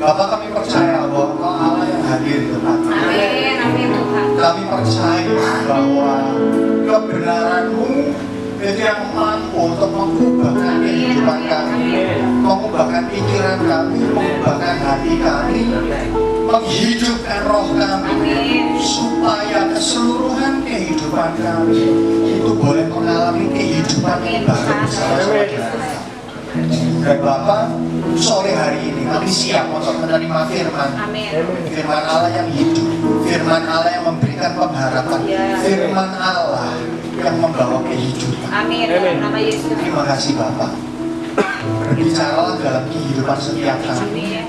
Bapak, kami percaya bahwa Engkau Allah yang hadir di tempat ini. Amin, amin Tuhan. Kami percaya bahwa kebenaran-Mu itu yang mampu untuk mengubahkan kehidupan kami, mengubahkan pikiran kami, mengubahkan hati kami, menghidupkan roh kami, supaya keseluruhan kehidupan kami itu boleh mengalami kehidupan yang baru bersama-sama. Dan Bapak, sore hari ini kami siap untuk menerima firman. Firman Allah yang hidup, firman Allah yang memberikan pengharapan, firman Allah yang membawa kehidupan. Amin. Nama Yesus. Terima kasih Bapak. Berbicaralah dalam kehidupan setiap kami.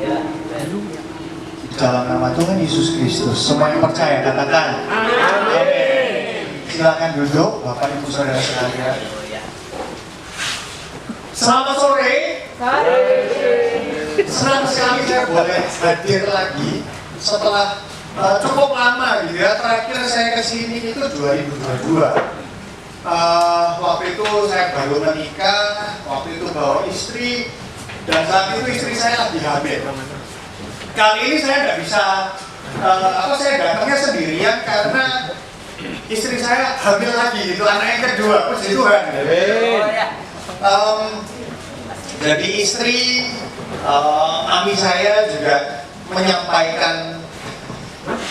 Dalam nama Tuhan Yesus Kristus. Semua yang percaya katakan amin. Silakan duduk Bapak Ibu Saudara sekalian. Selamat sore. Senang sekali saya boleh hadir lagi setelah cukup lama gitu ya. Terakhir saya kesini itu 2022. Waktu itu saya baru menikah, waktu itu bawa istri, dan saat itu istri saya lagi hamil. Kali ini saya nggak bisa, saya datangnya sendirian karena istri saya hamil lagi, itu anak yang kedua, puji Tuhan. Jadi istri, ami saya juga menyampaikan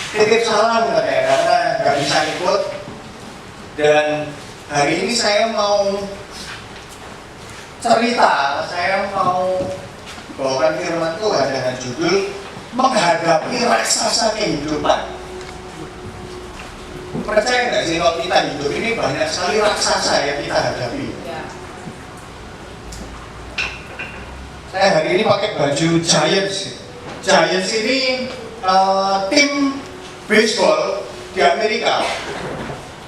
titip salam karena nggak bisa ikut. Dan hari ini saya mau cerita, saya mau bawakan firman Tuhan dengan judul menghadapi raksasa kehidupan. Percaya nggak sih kalau kita hidup ini banyak sekali raksasa yang kita hadapi. Saya hari ini pakai baju Giants. Giants ini tim baseball di Amerika.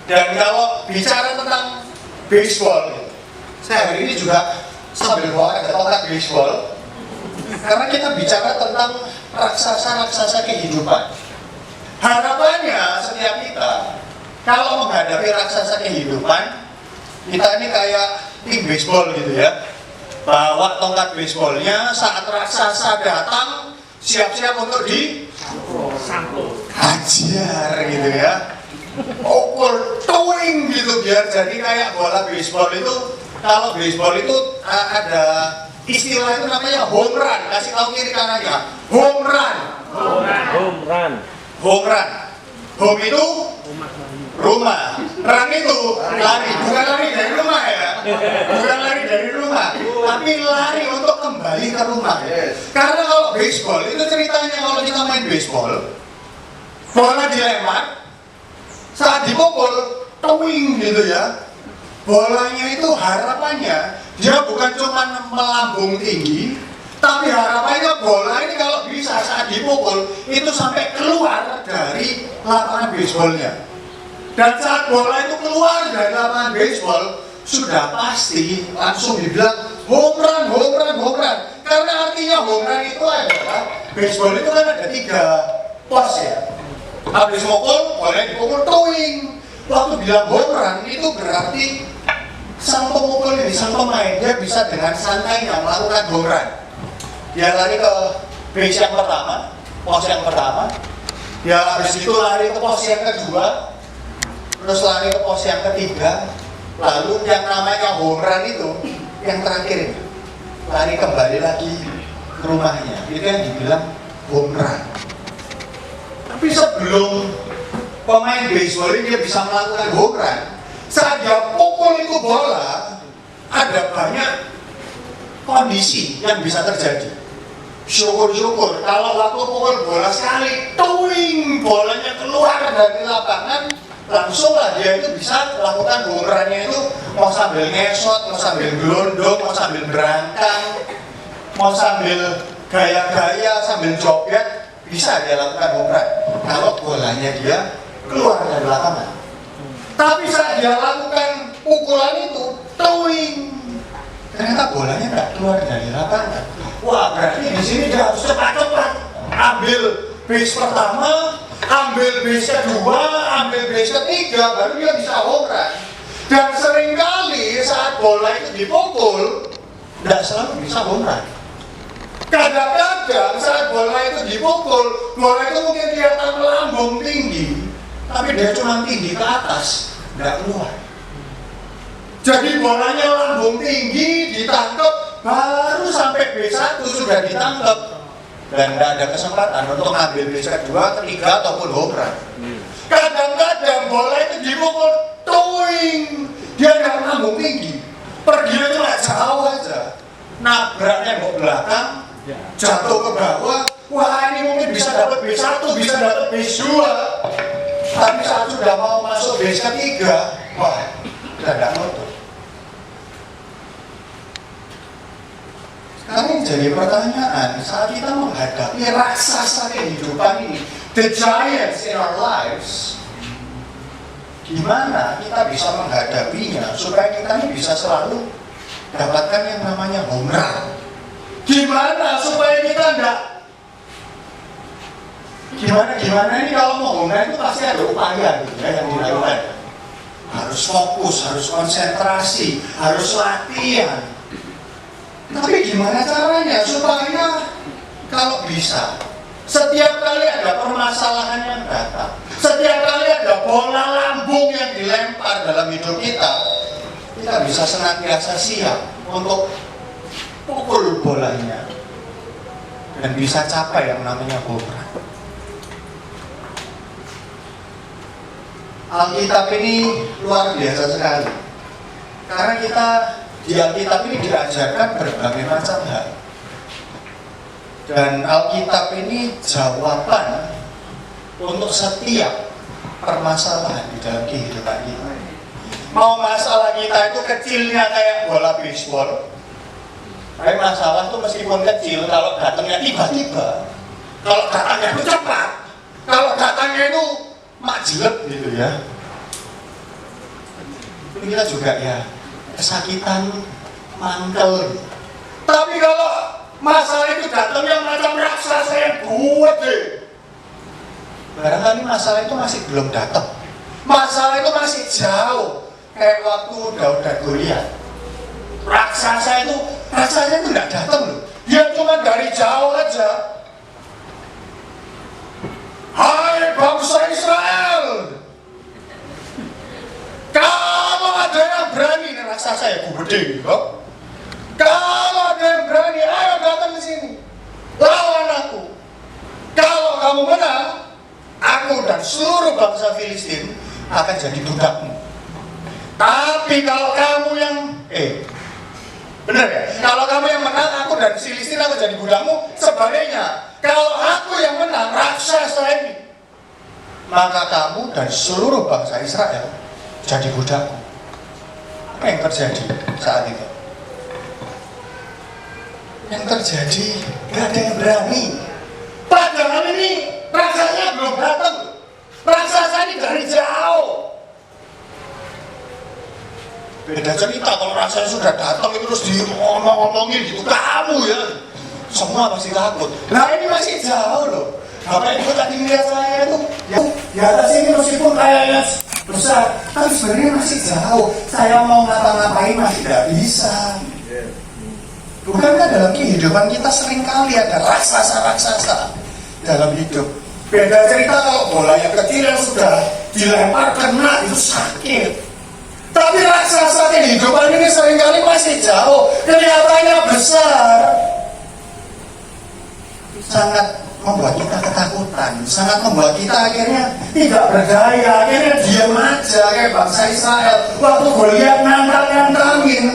Dan kalau bicara tentang baseball, saya hari ini juga sambil bawa ada tongkat baseball. Karena kita bicara tentang raksasa-raksasa kehidupan. Harapannya setiap kita, kalau menghadapi raksasa kehidupan, kita ini kayak tim baseball gitu ya. Bawa tongkat baseballnya, saat raksasa datang, siap-siap untuk hajar gitu ya. Pukul towing gitu, biar jadi kayak bola baseball itu. Kalau baseball itu ada istilah itu namanya home run. Kasih tahu kiri kanannya, home run. Home itu rumah, run itu lari, bukan lari dari rumah ya, bukan lari dari rumah, tapi lari untuk kembali ke rumah. Karena kalau baseball itu ceritanya, kalau kita main baseball, bola dilempar, saat dipukul, towing gitu ya, bolanya itu harapannya dia bukan cuma melambung tinggi, tapi harapannya bola ini kalau bisa saat dipukul itu sampai keluar dari lapangan baseballnya. Dan saat bola itu keluar dari lapangan baseball, sudah pasti langsung dibilang home run. Karena artinya home run itu adalah, baseball itu kan ada 3 pos ya. Habis mukul, boleh dipukul towing. Waktu bilang home run itu berarti sang pemukul ini, sang pemain, dia bisa dengan santainya melakukan home run. Dia lari ke base yang pertama, pos yang pertama, ya habis itu lari ke pos yang kedua, terus lari ke pos yang ketiga, lalu yang namanya home run itu yang terakhir, lari kembali lagi ke rumahnya, itu yang dibilang home run. Tapi sebelum pemain baseball ini dia bisa melakukan home run, saat dia pukul itu bola, ada banyak kondisi yang bisa terjadi. Syukur-syukur kalau waktu pukul bola sekali, tuing, bolanya keluar dari lapangan, langsunglah dia itu bisa lakukan home run-nya itu, mau sambil ngesot, mau sambil gelondong, mau sambil berangkang, mau sambil gaya-gaya, sambil joget, bisa dia lakukan home run kalau bolanya dia keluar dari lapangan. Tapi saat dia lakukan pukulan itu, tuing, ternyata bolanya nggak keluar dari lapangan. Wah, berarti di sini dia harus cepat-cepat ambil base pertama, ambil base kedua, ambil base ketiga, baru dia bisa home run. Dan seringkali saat bola itu dipukul, tidak selalu bisa home run. Kadang-kadang saat bola itu dipukul, bola itu mungkin kelihatan melambung tinggi, tapi dia cuma tinggi ke atas, nggak keluar. Jadi bolanya lambung tinggi, ditangkap, baru sampai B1 sudah ditangkap, dan tidak ada kesempatan untuk ambil base kedua, ketiga ataupun home run. Kadang-kadang bola itu dipukul, tuing, dia nggak lambung tinggi, perginya cuma jauh aja, nabraknya ke belakang, jatuh ke bawah. Wah, ini mungkin bisa dapat B1, bisa dapat B2, tapi saat sudah mau masuk base ketiga, wah, sudah tidak nutup. Sekarang jadi pertanyaan, saat kita menghadapi raksasa kehidupan ini, the giants in our lives, gimana kita bisa menghadapinya supaya kita ini bisa selalu dapatkan yang namanya home run? Gimana supaya kita enggak? Gimana ini kalau mau home run itu pasti ada upaya gitu ya yang dilakukan. Harus fokus, harus konsentrasi, harus latihan. Tapi gimana caranya supaya kalau bisa setiap kali ada permasalahan yang datang, setiap kali ada bola lambung yang dilempar dalam hidup kita bisa senantiasa siap untuk pukul bolanya dan bisa capai yang namanya home run. Alkitab ini luar biasa sekali karena kita di Alkitab ini diajarkan berbagai macam hal, dan Alkitab ini jawaban untuk setiap permasalahan di dalam kehidupan kita. Mau masalah kita itu kecilnya kayak bola baseball, tapi masalah itu meskipun kecil, kalau datangnya tiba-tiba, kalau datangnya itu cepat, kalau datangnya itu majelet gitu ya, itu kita juga ya kesakitan, mangkel. Tapi kalau masalah itu datangnya macam raksasa yang gede, barangkali masalah itu masih belum datang, masalah itu masih jauh. Kayak waktu Daud dan Goliat, raksasa itu nggak datang loh, dia cuma dari jauh aja. Hai bangsa Israel, kalau ada yang berani, raksasa ya gede gitu. Kalau ada yang berani, ayo datang ke sini, lawan aku. Kalau kamu menang, aku dan seluruh bangsa Filistin akan jadi budakmu. Tapi kalau kamu yang benar ya? Kalau kamu yang menang, aku dan Filistin akan jadi budakmu. Sebaliknya, kalau aku yang menang, raksasa ini, maka kamu dan seluruh bangsa Israel jadi budakku. Apa yang terjadi saat itu? Yang terjadi gak ada yang berani. Padahal ini raksasanya belum datang. Raksasa ini dari jauh. Beda cerita kalau raksasa sudah datang itu terus diomong-omongin gitu, kamu ya, semua pasti takut. Nah ini masih jauh loh. Bapak Ibu tadi lihat saya itu ya di atas ini meskipun kayaknya besar, tapi sebenarnya masih jauh. Saya mau ngapa-ngapain masih tidak bisa. Bukankah dalam kehidupan kita seringkali ada raksasa-raksasa dalam hidup. Beda cerita kalau bola yang kecil yang sudah dilempar kena itu sakit. Tapi raksasa kehidupan ini seringkali masih jauh, kelihatannya besar. Sangat membuat kita ketakutan, sangat membuat kita akhirnya tidak berdaya, akhirnya diam aja kayak bangsa Israel. Waktu Goliat nantangin,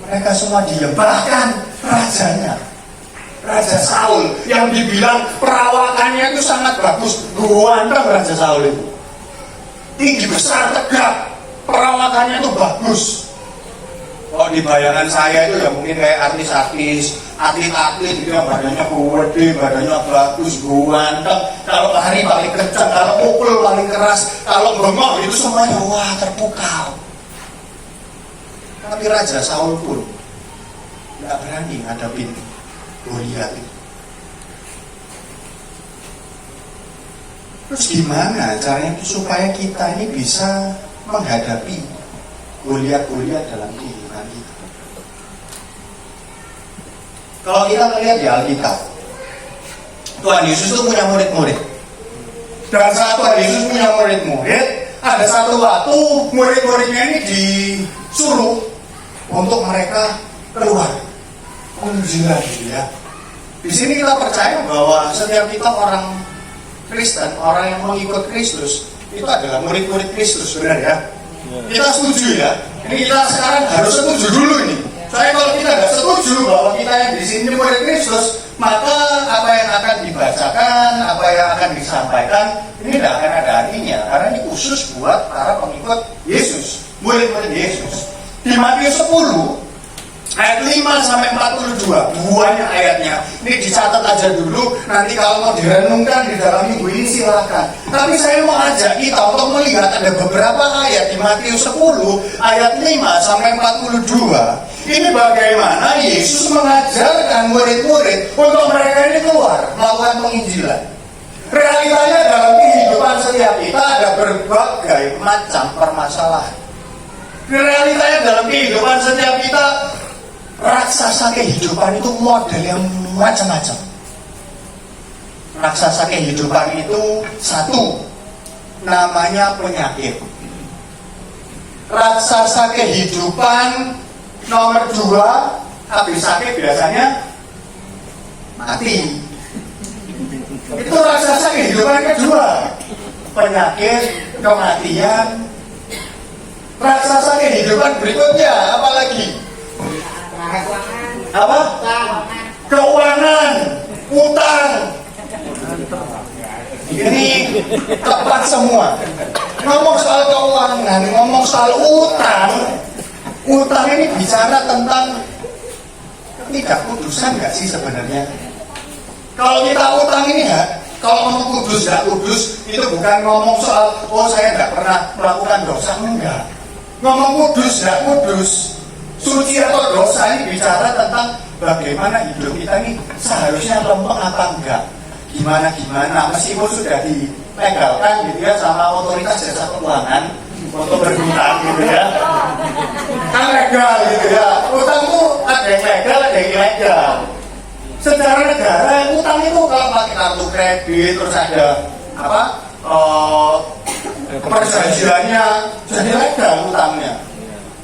mereka semua diam. Bahkan rajanya, Raja Saul yang dibilang perawakannya itu sangat bagus, ganteng Raja Saul itu, tinggi besar tegap, perawakannya itu bagus. Oh, di bayangan saya itu ya mungkin kayak artis-artis, atlet-atlet gitu yang badannya gede, badannya bagus, ganteng. Kalau lari paling kencang, kalau pukul paling keras, kalau bengok itu semuanya wah terpukau. Tapi Raja Saul pun tidak berani ngadapin Goliat itu. Terus gimana caranya supaya kita ini bisa menghadapi Goliat-Goliat dalam kehidupan kita? Kalau kita melihat di Alkitab, Tuhan Yesus itu punya murid-murid. Dan saat Tuhan Yesus punya murid-murid, ada satu waktu murid-muridnya ini disuruh untuk mereka keluar menunjukkan gitu ya. Di sini kita percaya bahwa setiap kita orang Kristen, orang yang mengikut Kristus, itu adalah murid-murid Kristus, benar ya? Kita setuju ya. Ini kita sekarang harus setuju dulu ini. Saya kalau kita tidak setuju bahwa kita yang di sini murid Kristus, maka apa yang akan dibacakan, apa yang akan disampaikan, ini tidak akan ada artinya. Karena ini khusus buat para pengikut Yesus, murid-murid Yesus. Di Matius 10 ayat 5 sampai 42, banyak ayatnya. Ini dicatat aja dulu, nanti kalau mau direnungkan di dalam minggu ini silakan. Tapi saya mau ajak kita untuk melihat ada beberapa ayat di Matius 10 ayat 5 sampai 42. Ini bagaimana Yesus mengajarkan murid-murid untuk mereka ini keluar melakukan penginjilan. Realitanya dalam kehidupan setiap kita ada berbagai macam permasalahan. Realitanya dalam kehidupan setiap kita, raksasa kehidupan itu model yang macam-macam. Raksasa kehidupan itu satu, namanya penyakit. Raksasa kehidupan nomor 2, habis sakit biasanya mati. Itu raksasa kehidupan kedua, penyakit, kematian. Raksasa kehidupan berikutnya apalagi? Apa? Keuangan, utang. Ini tepat semua. Ngomong soal keuangan, ngomong soal utang. Utang ini bicara tentang ketidakkudusan nggak sih sebenarnya? Kalau kita utang ini ya, kalau ngomong kudus nggak kudus, itu bukan ngomong soal oh saya nggak pernah melakukan dosa, enggak. Ngomong kudus nggak kudus, suci atau dosa ini bicara tentang bagaimana hidup kita ini seharusnya lempeng apa enggak, gimana meskipun sudah dilegalkan gitu ya sama otoritas jasa keuangan untuk berhutang gitu ya, kan legal gitu ya. Utang tuh ada yang legal, ada yang ilegal. Secara negara utang itu kalau pakai kartu kredit terus ada apa perjanjiannya jadi legal utangnya.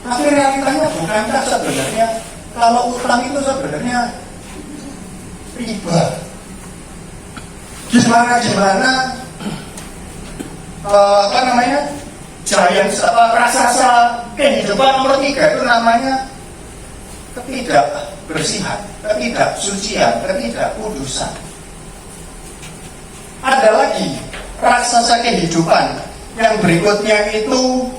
Tapi realitanya bukankah sebenarnya kalau utang itu sebenarnya riba? Gimana apa namanya? Giant raksasa kehidupan nomor 3 itu namanya ketidakbersihan, ketidaksucian, ketidakkudusan. Ada lagi raksasa kehidupan yang berikutnya itu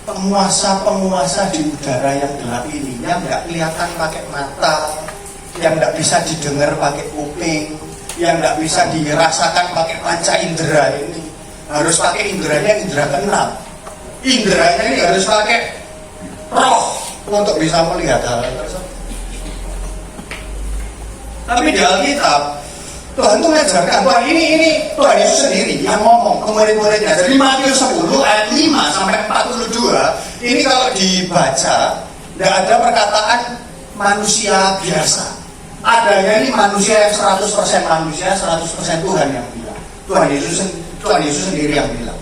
penguasa-penguasa di udara yang gelap ini, yang nggak kelihatan pakai mata, yang nggak bisa didengar pakai kuping, yang nggak bisa dirasakan pakai panca indera ini, harus pakai inderanya indera keenam. Inderanya ini harus pakai roh untuk bisa melihat hal tersebut. Tapi di Alkitab Tuhan itu mengajarkan, wah ini Tuhan Yesus sendiri yang ngomong ke murid-muridnya. Jadi Matius 10 ayat 5 sampai 42 ini kalau dibaca tidak ada perkataan manusia biasa adanya ini manusia yang 100% manusia, 100% Tuhan yang bilang. Tuhan Yesus sendiri yang bilang.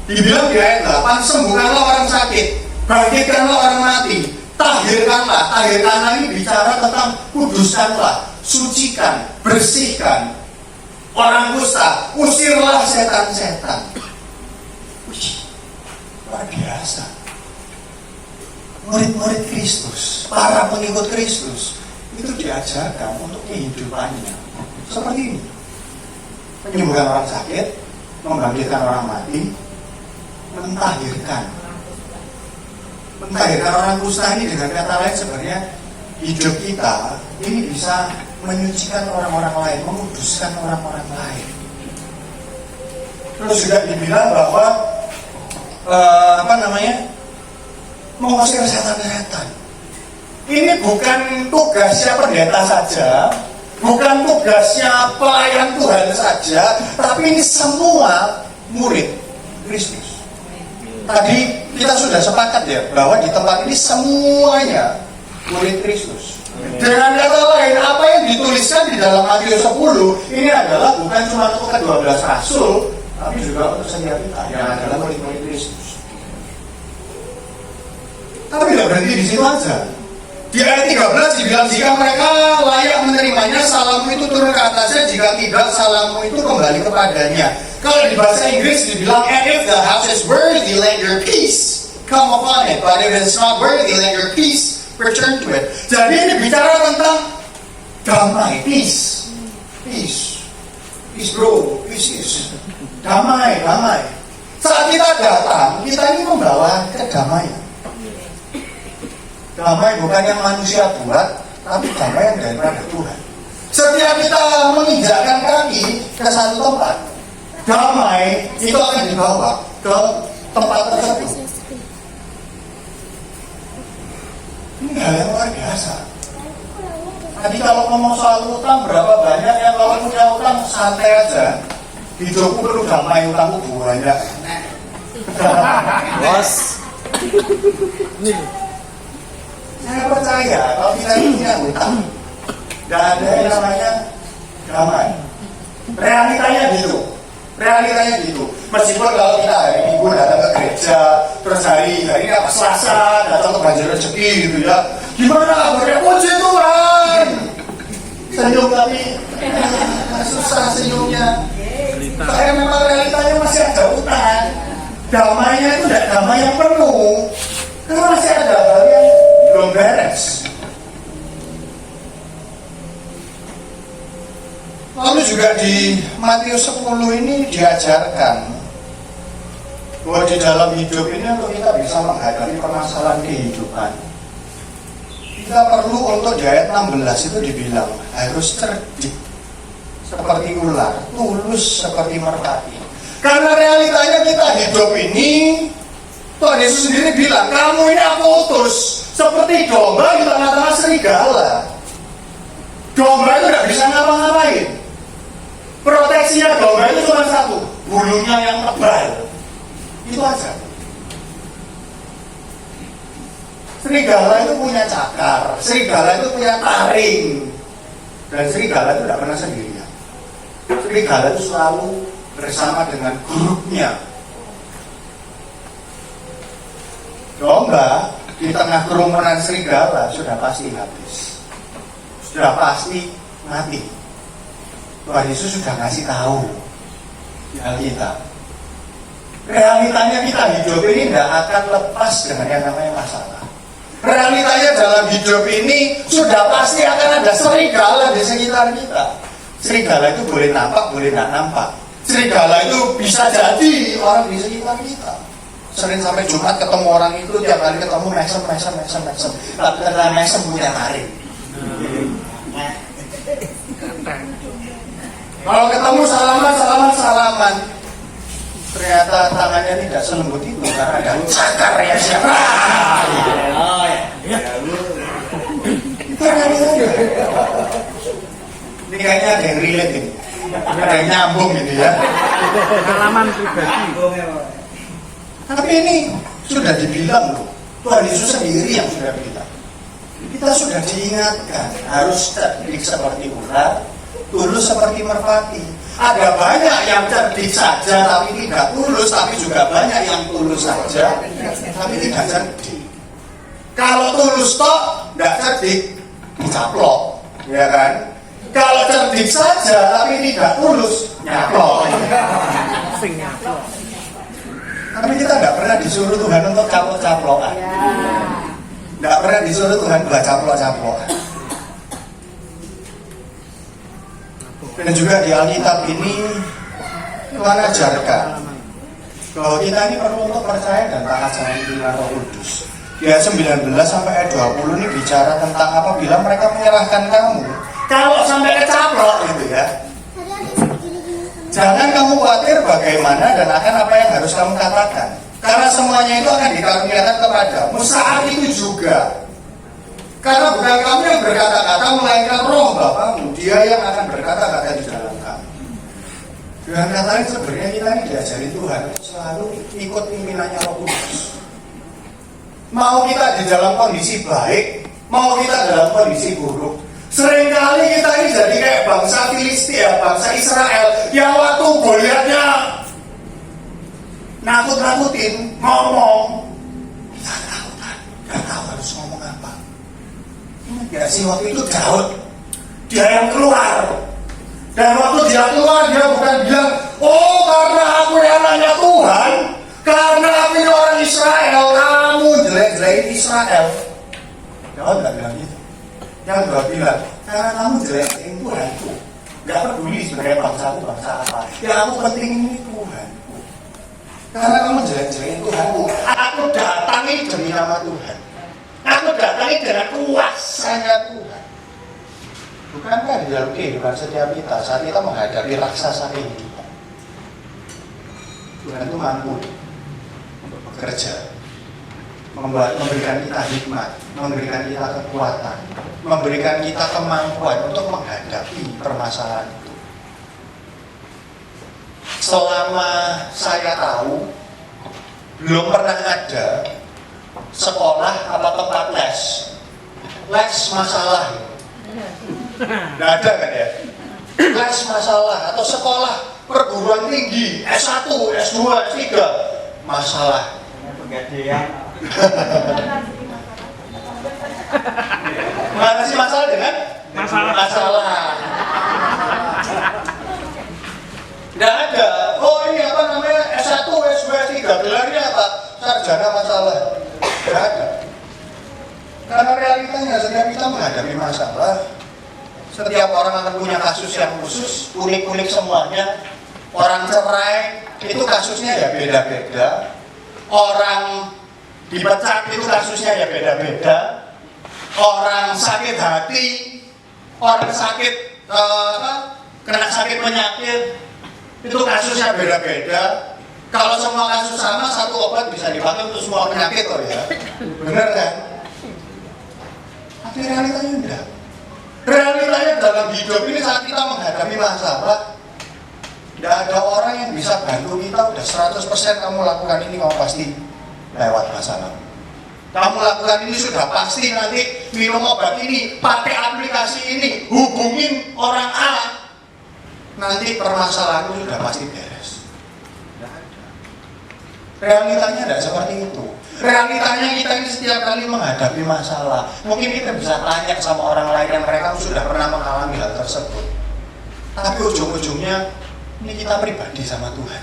Dibilang di ayat 8, sembuhkanlah orang sakit, bangkitkanlah orang mati, tahirkanlah. Tahirkanlah ini bicara tentang kuduskanlah, sucikan, bersihkan orang kusta, usirlah setan-setan. Luar biasa. Murid-murid Kristus, para pengikut Kristus itu diajarkan untuk kehidupannya seperti ini: menyembuhkan orang sakit, membangkitkan orang mati, mentahirkan orang kusta. Ini dengan kata lain sebenarnya hidup kita ini bisa menyucikan orang-orang lain, menguduskan orang-orang lain. Terus juga dibilang bahwa mengusir setan-setan. Ini bukan tugasnya pendeta saja, bukan tugasnya pelayan Tuhan saja, tapi ini semua murid Kristus. Tadi kita sudah sepakat ya bahwa di tempat ini semuanya murid Kristus. Dengan kata lain, apa yang dituliskan di dalam Matius 10 ini adalah bukan cuma untuk ke-12 rasul, tapi juga untuk setiap kita yang adalah murid-murid Kristus. Tapi tidak berhenti di situ aja. Di ayat 13 dibilang, jika mereka layak menerimanya, salammu itu turun ke atasnya, jika tidak, salammu itu kembali kepadanya. Kalau di bahasa Inggris dibilang, and if the house is worthy, let your peace come upon it. But if it's not worthy, let your peace return to it. Jadi ini bicara tentang damai, peace. Peace bro, peace. Damai. Saat kita datang, kita ini membawa kedamaian. Damai bukan yang manusia buat, tapi damai yang daripada Tuhan. Setiap kita menginjakkan kaki ke satu tempat, damai itu akan dibawa ke tempat tersebut. Ini hal yang luar biasa. Tadi kalau ngomong soal utang, berapa banyak yang kalau punya utang santai aja. Hidupku perlu damai, utangku banyak. Bos. Saya percaya kalau kita punya utang, tidak ada yang namanya damai. Realitanya gitu. Meskipun kalau kita hari Minggu datang ke gereja, terus hari ini apa Selasa datang ke Banjar Rezeki gitu ya, gimana kabarnya? Puji Tuhan. Senyum tapi susah senyumnya. Saya memang realitanya masih ada utang. Damainya itu tidak damai yang penuh, karena masih ada hal yang belum beres. Lalu juga di Matius 10 ini diajarkan bahwa di dalam hidup ini untuk kita bisa menghadapi permasalahan kehidupan, kita perlu untuk di ayat 16 itu dibilang harus cerdik seperti ular, tulus seperti merpati. Karena realitanya kita hidup ini, Tuhan Yesus sendiri bilang, kamu ini aku utus seperti domba di tengah-tengah serigala. Domba itu tidak bisa ngapa-ngapain. Proteksinya domba itu cuma satu, bulunya yang tebal. Itu aja. Serigala itu punya cakar, serigala itu punya taring, dan serigala itu tidak pernah sendirian. Serigala itu selalu bersama dengan grupnya. Domba di tengah kerumunan serigala sudah pasti habis, sudah pasti mati. Tuhan Yesus sudah ngasih tahu di Alkitab. Realitanya kita hidup ini tidak akan lepas dengan yang namanya masalah. Realitanya dalam hidup ini sudah pasti akan ada serigala di sekitar kita. Serigala itu boleh nampak, boleh tidak nampak. Serigala itu bisa jadi orang di sekitar kita. Sering sampai Jumat ketemu orang itu, tiap hari ketemu mesem. Tapi karena mesem punya taring. Kalau ketemu salaman. Ternyata tangannya tidak selembut itu karena ada cakar ya siapa. Ini kayaknya ada yang relate ini. Ada yang nyambung gitu ya. Pengalaman pribadi. Tapi ini sudah dibilang loh. Tuhan Yesus sendiri yang sudah bilang. Kita sudah diingatkan harus cerdik seperti ular, tulus seperti merpati. Ada banyak yang cerdik saja tapi tidak tulus, tapi juga banyak yang tulus saja tapi tidak cerdik. Kalau tulus toh tidak cerdik, dicaplok, ya kan? Kalau cerdik saja tapi tidak tulus, nyaplok. Tapi kita tidak pernah disuruh Tuhan untuk caplok-caplokan. Tidak pernah disuruh Tuhan buat caplok-caplokan. Dan juga di Alkitab ini Tuhan ajarkan bahwa kita ini perlu untuk percaya dan taat sama pimpinan Roh Kudus. Di ayat 19 sampai ayat 20 ini bicara tentang apabila mereka menyerahkan kamu, kalau sampai kecaplok gitu ya, jangan kamu khawatir bagaimana dan akan apa yang harus kamu katakan, karena semuanya itu akan dikaruniakan kepadamu saat itu juga. Karena bukan kamu yang berkata-kata, melainkan Roh Bapamu, Dia yang akan berkata-kata di dalam kamu. Dengan kata lain sebenarnya kita ini diajari Tuhan selalu ikut pimpinannya Roh Kudus. Mau kita di dalam kondisi baik, mau kita dalam kondisi buruk. Seringkali kita ini jadi kayak bangsa Filistia, bangsa Israel yang waktu Goliatnya nakut-nakutin, ngomong, kita takutan, gak tahu harus ngomong apa. Ya sih waktu itu Daud, dia yang keluar. Dan waktu dia keluar dia bukan bilang, oh karena aku yang nanya Tuhan, karena aku ini orang Israel, kamu jelek-jelekin Israel. Daud gak bilang gitu. Yang dia bilang, karena kamu jelekin Tuhanku, gak peduli sebenarnya bangsa aku bangsa apa. Yang aku penting ini Tuhanku. Karena kamu jelek-jelekin Tuhanku, aku datangi demi nama Tuhan. Aku datangi dengan kuasanya Tuhan. Bukankah di dalam kehidupan setiap kita saat kita menghadapi raksasa kehidupan, Tuhan itu mampu untuk bekerja, memberikan kita hikmat, memberikan kita kekuatan, memberikan kita kemampuan untuk menghadapi permasalahan itu. Selama saya tahu, belum pernah ada sekolah atau tempat les masalah, nggak ada kan ya, les masalah atau sekolah perguruan tinggi S1, S2, S3 masalah. Mana sih masalah dengan masalah? Nggak ada. Oh ini apa namanya S1, S2, S3 gelarnya apa? Sarjana masalah. Nggak ada. Karena realitanya setiap kita menghadapi masalah, setiap orang akan punya kasus yang khusus, unik-unik semuanya. Orang cerai itu kasusnya ya beda-beda. Orang dipecat itu kasusnya ya beda-beda. Orang sakit hati, orang sakit kena sakit penyakit itu kasusnya beda-beda. Kalau semua kasus sama, satu obat bisa dipakai untuk semua penyakit kok ya. Bener kan? Tapi realitanya enggak. Realitanya dalam hidup ini saat kita menghadapi masalah, tidak ada orang yang bisa bantu kita. Udah 100% kamu lakukan ini, kamu pasti lewat masalah. Kamu lakukan ini sudah pasti nanti minum obat ini, pakai aplikasi ini, hubungin orang A, nanti permasalahanmu sudah pasti beres. Realitanya tidak seperti itu. Realitanya kita ini setiap kali menghadapi masalah, mungkin kita bisa tanya sama orang lain yang mereka sudah pernah mengalami hal tersebut. Tapi ujung-ujungnya ini kita pribadi sama Tuhan.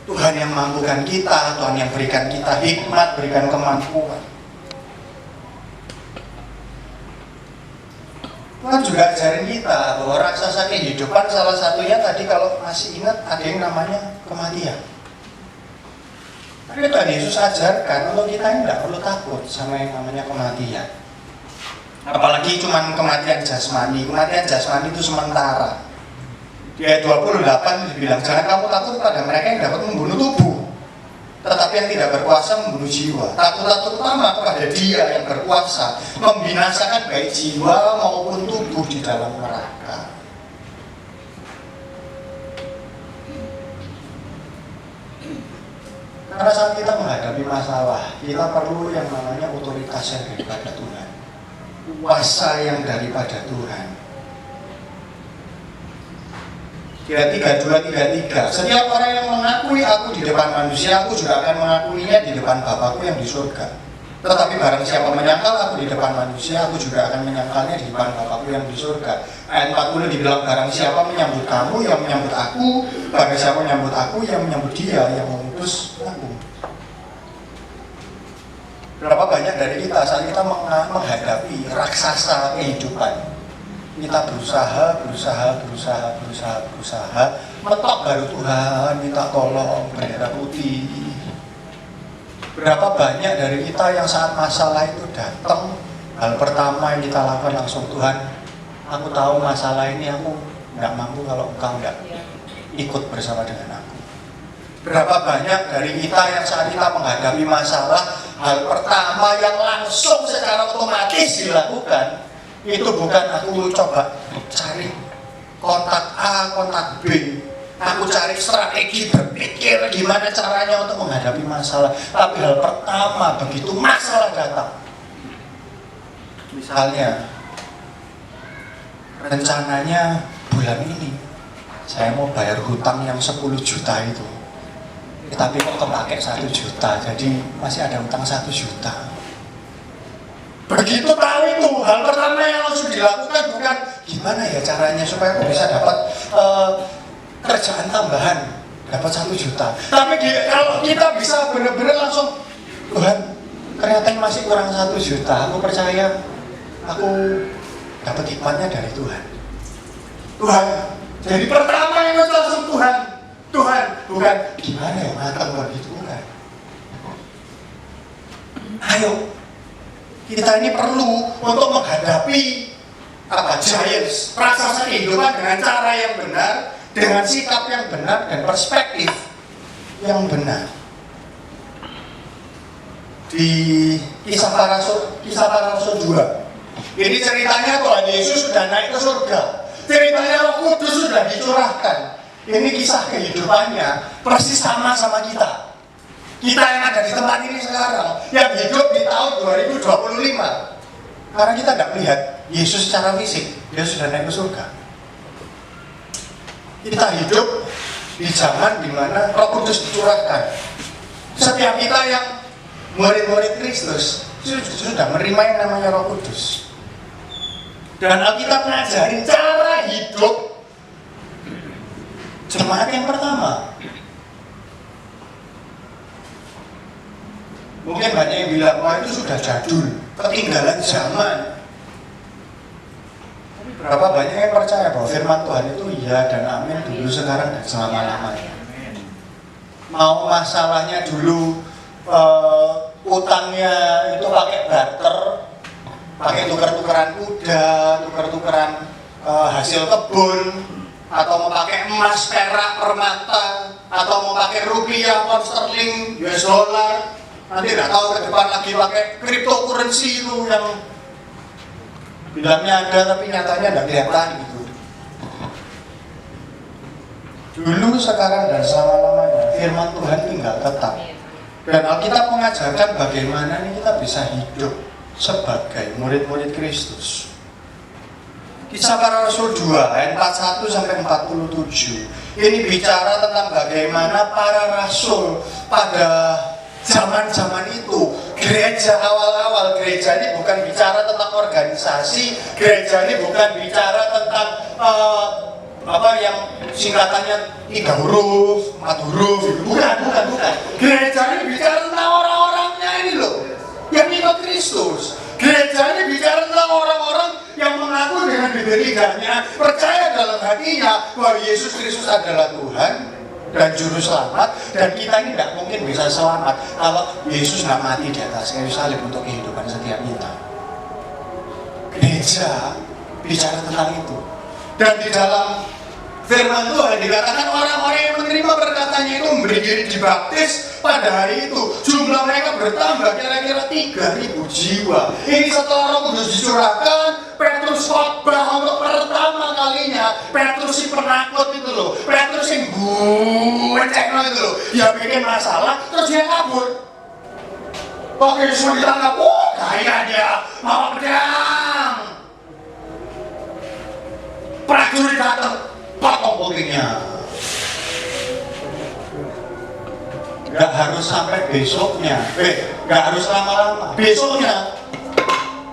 Tuhan yang mampukan kita, Tuhan yang berikan kita hikmat, berikan kemampuan. Tuhan juga ajarin kita bahwa raksasa kehidupan salah satunya tadi kalau masih ingat ada yang namanya kematian. Tapi Tuhan Yesus ajarkan untuk kita ini tidak perlu takut sama yang namanya kematian. Apalagi cuma kematian jasmani. Kematian jasmani itu sementara. Di ayat 28 dibilang, jangan kamu takut pada mereka yang dapat membunuh tubuh, tetapi yang tidak berkuasa membunuh jiwa. Takutlah terutama kepada Dia yang berkuasa membinasakan baik jiwa maupun tubuh di dalam neraka. Karena saat kita menghadapi masalah, kita perlu yang namanya otoritas yang daripada Tuhan. kuasa yang daripada Tuhan. 32:33. Setiap orang yang mengakui aku di depan manusia, aku juga akan mengakuinya di depan Bapakku yang di surga. Tetapi barang siapa menyangkal aku di depan manusia, aku juga akan menyangkalnya di depan Bapakku yang di surga. Ayat 40 dibilang, barang siapa menyambut kamu, yang menyambut aku. Barang siapa menyambut aku, yang menyambut dia yang mengutus aku. Berapa banyak dari kita saat kita menghadapi raksasa kehidupan, kita berusaha mentok baru Tuhan minta tolong bendera putih. Berapa banyak dari kita yang saat masalah itu datang, hal pertama yang kita lakukan langsung, Tuhan, aku tahu masalah ini aku nggak mampu kalau engkau nggak ikut bersama dengan aku. Berapa banyak dari kita yang saat kita menghadapi masalah, hal pertama yang langsung secara otomatis dilakukan itu bukan aku coba cari kontak A, kontak B, aku cari strategi berpikir gimana caranya untuk menghadapi masalah. Tapi hal pertama begitu masalah datang, misalnya rencananya bulan ini saya mau bayar hutang yang 10 juta itu, tapi kok kepake 1 juta, jadi masih ada hutang 1 juta. Begitu tahu itu, hal pertama yang langsung dilakukan bukan gimana ya caranya supaya aku bisa dapat kerjaan tambahan, dapat 1 juta. Tapi kalau kita bisa benar-benar langsung, Tuhan, ternyata masih kurang 1 juta. Aku percaya aku dapat hikmatnya dari Tuhan. Tuhan, jadi pertama yang langsung Tuhan, bukan gimana ya matang begitu, bukan. Ayo. Kita ini perlu untuk menghadapi giants, raksasa kehidupan dengan cara yang benar, dengan sikap yang benar dan perspektif yang benar. Di kisah para rasul 2, ini ceritanya Tuhan Yesus sudah naik ke surga. Ceritanya Roh Kudus sudah dicurahkan. Ini kisah kehidupannya persis sama kita. Kita yang ada di tempat ini sekarang, yang hidup di tahun 2025. Karena kita tidak melihat Yesus secara fisik, dia sudah naik ke surga. Kita hidup di zaman di mana Roh Kudus dicurahkan. Setiap kita yang murid-murid Kristus sudah menerima yang namanya Roh Kudus. Dan Alkitab mengajarin cara hidup jemaat yang pertama. Mungkin banyak yang bilang, wah itu sudah jadul, ketinggalan zaman. Tapi berapa banyak yang percaya bahwa firman Tuhan itu iya dan amin dulu, sekarang dan selama-lamanya. Mau masalahnya dulu utangnya itu pakai barter, pakai tuker-tukeran kuda, tuker-tukeran hasil kebun, atau mau pakai emas, perak, permata, atau mau pakai rupiah, pound sterling, US dollar. Nanti nggak tahu ke depan lagi pakai cryptocurrency itu yang bilangnya ada tapi nyatanya nggak kelihatan gitu. Dulu, sekarang dan selama-lamanya firman Tuhan tinggal tetap. Dan Alkitab mengajarkan bagaimana nih kita bisa hidup sebagai murid-murid Kristus. Kisah para Rasul 2 ayat 41 sampai 47. Ini bicara tentang bagaimana para rasul pada zaman-zaman itu, gereja awal-awal, gereja ini bukan bicara tentang organisasi, gereja ini bukan bicara tentang yang singkatannya 3 huruf, 4 huruf, bukan. Gereja ini bicara tentang orang-orangnya ini loh, yang ikut Kristus. Gereja ini bicara tentang orang-orang yang mengaku dengan bibir lidahnya, percaya dalam hatinya bahwa Yesus Kristus adalah Tuhan dan juru selamat, dan kita ini tidak mungkin bisa selamat kalau Yesus tidak mati di atas kayu salib untuk kehidupan setiap kita. Gereja bicara tentang itu, dan di dalam firman Tuhan dikatakan orang-orang yang menerima berkatanya itu memberi diri dibaptis pada hari itu. Jumlah mereka bertambah kira-kira 3.000 jiwa. Ini setelah Roh Kudus dicurahkan, Petrus khotbah untuk pertama kalinya. Petrus si penakut itu loh, Petrus yang bucekno itu loh, dia bikin masalah terus dia kabur. Oke, semua ditangkap, kaya dia, mau pedang. prajurit datang, potong kupingnya. Gak harus sampai besoknya, gak harus lama-lama. Besoknya,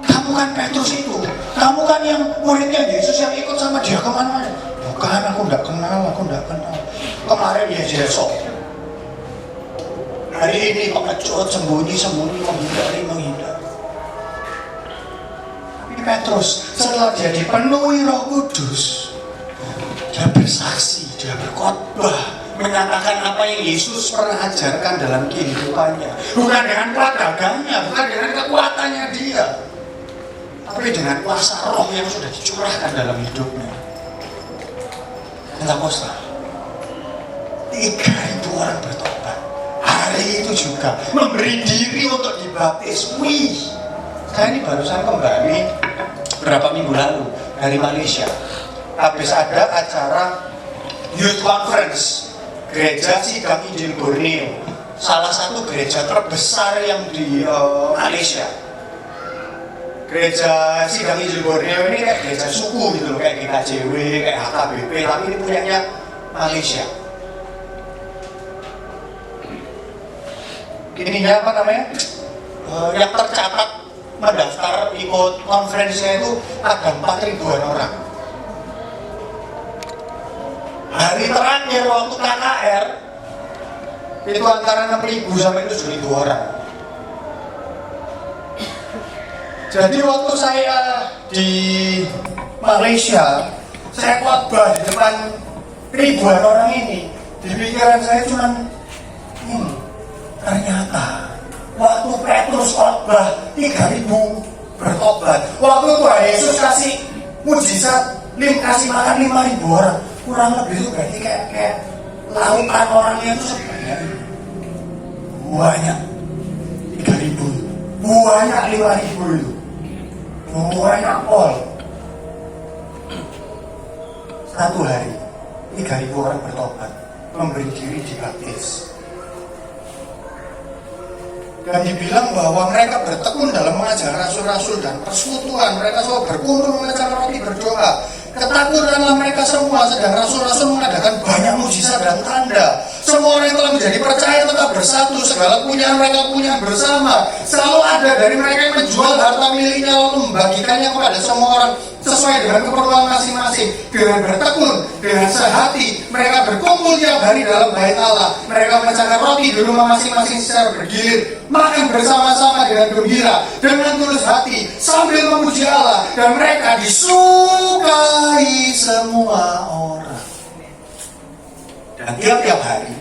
kamu kan Petrus itu, kamu kan yang muridnya Yesus yang ikut sama dia kemana-mana. Bukan, aku gak kenal. Kemarin ya besok. Hari ini pengecut, sembunyi-sembunyi, menghindar. Tapi Petrus, setelah dia dipenuhi Roh Kudus, dia bersaksi, dia berkhotbah, menyatakan apa yang Yesus pernah ajarkan dalam kehidupannya. Bukan dengan kuat dagangnya, bukan dengan kekuatannya dia, tapi dengan kuasa Roh yang sudah dicurahkan dalam hidupnya. Pentakosta, 3.000 orang bertobat. Hari itu juga memberi diri untuk dibaptis. Wih, saya ini barusan kembali beberapa minggu lalu dari Malaysia. Habis ada acara Youth Conference Gereja Sidang Injil Borneo, salah satu gereja terbesar yang di Malaysia. Gereja Sidang Injil Borneo ini kayak gereja suku gitu loh, kayak GKJW, kayak HKBP, tapi ini punyanya Malaysia. Ininya apa namanya? Yang tercatat mendaftar ikut konferensinya itu ada 4.000-an orang. Hari terakhir waktu KKR itu antara 6.000 sampai 7.000 orang. Jadi waktu saya di Malaysia, saya khotbah di depan ribuan orang ini, di pikiran saya cuma ini. Ternyata waktu Petrus khotbah 3.000 bertobat. Waktu Tuhan Yesus kasih mujizat, kasih makan 5.000 orang. Kurang lebih itu berarti kayak lautan orangnya itu sebanyak banyak 3.000, banyak 5.000 itu, banyak pol. Satu hari 3.000 orang bertobat, memberi diri dibaptis. Dan dibilang bahwa mereka bertekun dalam mengajar rasul-rasul dan persekutuan. Mereka selalu berkumpul mengajar roti berdoa. Ketakutanlah mereka semua, sedang rasul-rasul mengadakan banyak mujizat dan tanda. Semua orang yang telah menjadi percaya tetap bersatu, segala punyaan mereka punya bersama. Selalu ada dari mereka yang menjual harta miliknya lalu membagikannya kepada semua orang sesuai dengan keperluan masing-masing. Dengan bertekun, dengan sehati, mereka berkumpul tiap hari dalam bait Allah. Mereka memecahkan roti di rumah masing-masing secara bergilir, makan bersama-sama dengan gembira, dengan tulus hati, sambil memuji Allah, dan mereka disukai semua orang. Dan tiap-tiap hari,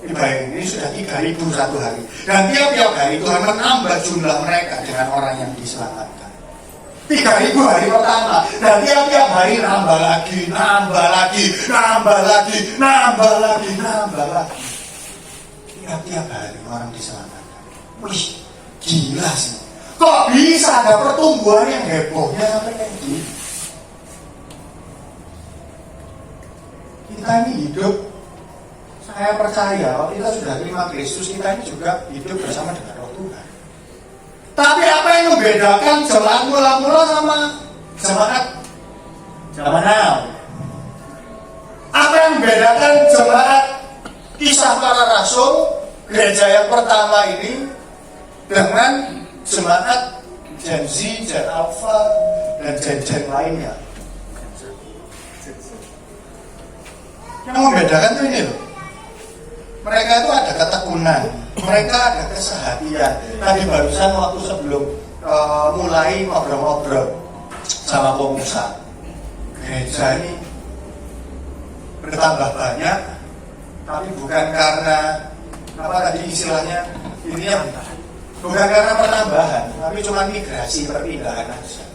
dibayangin ini sudah 3.000 satu hari, dan tiap-tiap hari Tuhan menambah jumlah mereka dengan orang yang diselamatkan. 3.000 hari pertama, dan tiap-tiap hari nambah lagi. Tiap-tiap hari orang diselamatkan. Wih, gila sih. Kok bisa ada pertumbuhan yang hebohnya sampai kayak gini? Kita ini hidup, saya percaya kalau kita sudah terima Kristus, kita ini juga hidup bersama dengan Roh Tuhan. Tapi apa yang membedakan jemaat mula-mula sama jemaat zaman now? Apa yang membedakan jemaat Kisah Para Rasul, gereja yang pertama ini, dengan jemaat Gen Z, Gen Alpha, dan Gen lainnya? Yang membedakan itu ini loh. Mereka itu ada ketekunan, mereka ada kesehatian. Tadi barusan waktu sebelum mulai ngobrol-ngobrol sama pemusa, gereja ini bertambah banyak, tapi bukan karena apa tadi istilahnya, intinya bukan karena penambahan, tapi cuma migrasi, perpindahan aja.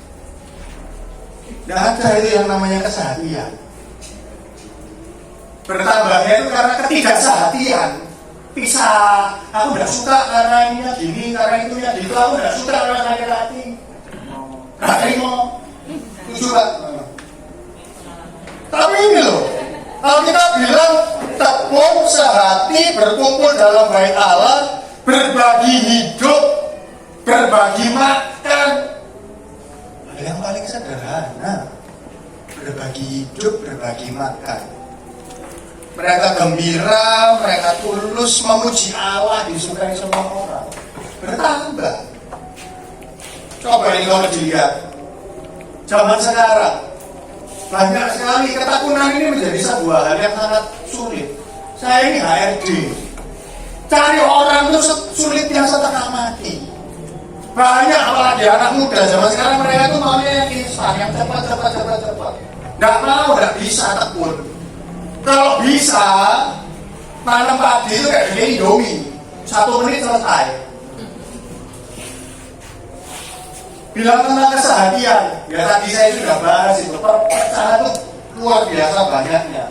Tidak ada itu yang namanya kesehatian. Bertambahnya itu karena ketidaksehatian. Pisah, aku tidak suka karena ininya gini, karena itunya gitu, aku tidak suka karena sakit hati. Gak terima, itu juga. Tapi ini loh, kalau kita bilang tekun, sehati, berkumpul dalam bait Allah, berbagi hidup, berbagi makan, ada yang paling sederhana, berbagi berbagi hidup, berbagi makan. Mereka gembira, mereka tulus memuji Allah, disukai semua orang. Bertambah. Coba ini kalau dilihat, zaman sekarang banyak sekali ketakutan ini menjadi sebuah hal yang sangat sulit. Saya ini HRD, cari orang itu sulit yang setengah mati. Banyak apalagi anak muda zaman sekarang, mereka itu maunya yang instan, yang cepat. Nggak mau, nggak bisa tekun. Kalau bisa nanam padi itu kayak gini Indomie, 1 menit selesai. Bilang tentang keseharian, ya tadi saya sudah bahas itu, perpecahan itu luar biasa banyaknya.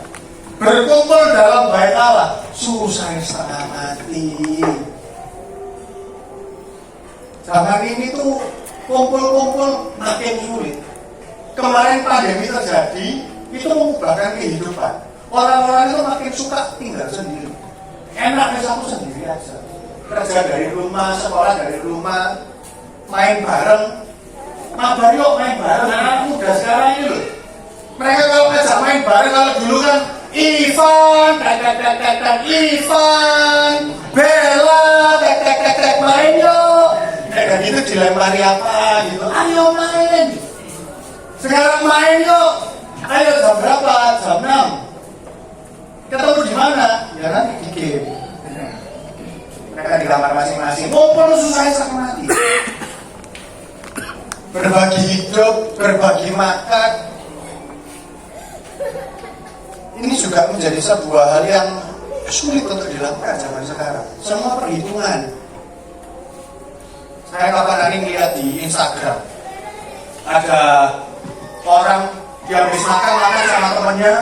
Berkumpul dalam bait Allah, susah setengah mati. Zaman ini tuh kumpul-kumpul makin sulit. Kemarin pandemi terjadi, itu mengubahkan kehidupan. Orang-orang itu makin suka tinggal sendiri. Enak aku sendiri aja. Kerja dari rumah, sekolah dari rumah, main bareng. Mabar yuk main bareng, anak muda sekarang ini loh. Mereka kalau ngajak main bareng, kalau dulu kan Ivan, Ivan, Bella, main yuk. Kayak gitu dilempari apa gitu, ayo main. Sekarang main yuk. Ayo jam berapa? Jam 6. Ketemu di mana? Ya nanti di game. Mereka di kamar masing-masing. Ngumpul susah setengah mati. Berbagi hidup, berbagi makan. Ini juga menjadi sebuah hal yang sulit untuk dilakukan zaman sekarang. Semua perhitungan. Saya kapan hari melihat di Instagram, ada orang yang habis makan sama temannya,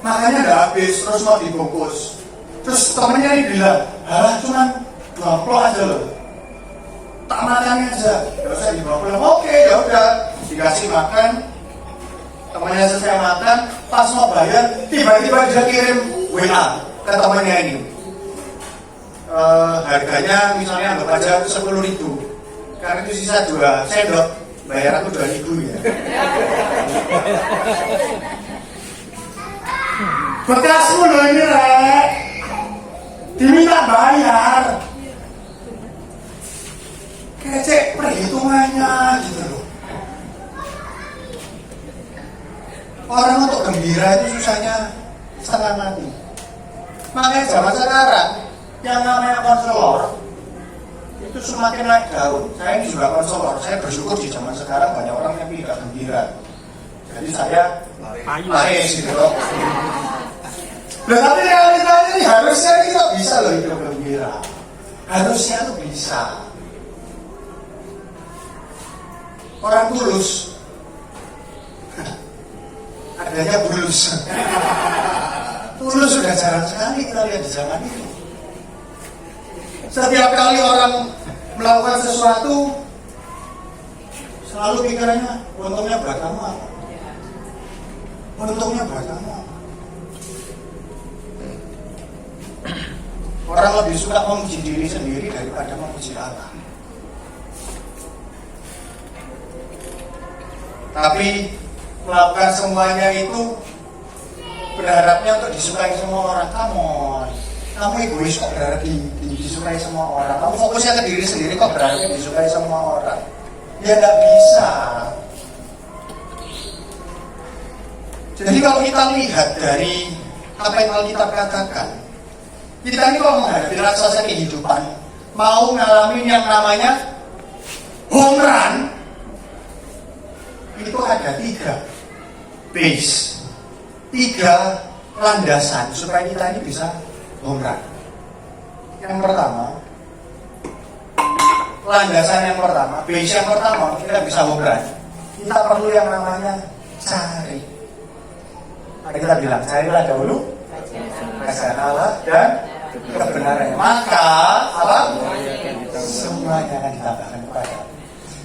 makannya udah habis, terus mau dibungkus. Terus temennya ini bilang, cuman 20 aja loh. Tak makannya aja, gak usah dibawa. Oke, ya udah dikasih makan. Temannya selesai makan, pas mau bayar, tiba-tiba dia kirim WA ke temannya ini. Harganya misalnya anggap aja 10.000, karena itu sisa 2 sendok, bayar aku 2.000 ya. Bekasmu loh ini rek, diminta bayar. Kecek perhitungannya gitu loh. Orang untuk gembira itu susahnya setengah mati. Makanya zaman sekarang yang namanya konselor itu semakin naik daun. Saya ini juga konselor. Saya bersyukur di zaman sekarang banyak orang yang tidak gembira. Jadi saya laris gitu loh. Nah, tapi realitanya ini harusnya kita bisa loh hidup gembira. Harusnya tuh bisa. Orang tulus, adanya bulus. Tulus sudah jarang sekali kita lihat di zaman ini. Setiap kali orang melakukan sesuatu, selalu pikirannya, untungnya buat kamu apa? Untungnya buat kamu apa? Orang lebih suka memuji diri sendiri daripada memuji Allah. Tapi melakukan semuanya itu berharapnya untuk disukai semua orang. Kamu egois kok berharap disukai semua orang. Kamu fokusnya ke diri sendiri kok berharap disukai semua orang. Ya tidak bisa. Jadi kalau kita lihat dari apa yang Alkitab katakan, kita ini kalau menghadapi raksasa kehidupan, mau ngalamin yang namanya home run, itu ada 3 base, 3 landasan supaya kita ini bisa home run. Yang pertama, landasan yang pertama, base yang pertama kita bisa home run, kita perlu yang namanya cari. Mari kita bilang, carilah dahulu kerajaan Allah dan kebenarannya, maka Allah semuanya akan ditambahkan kepada.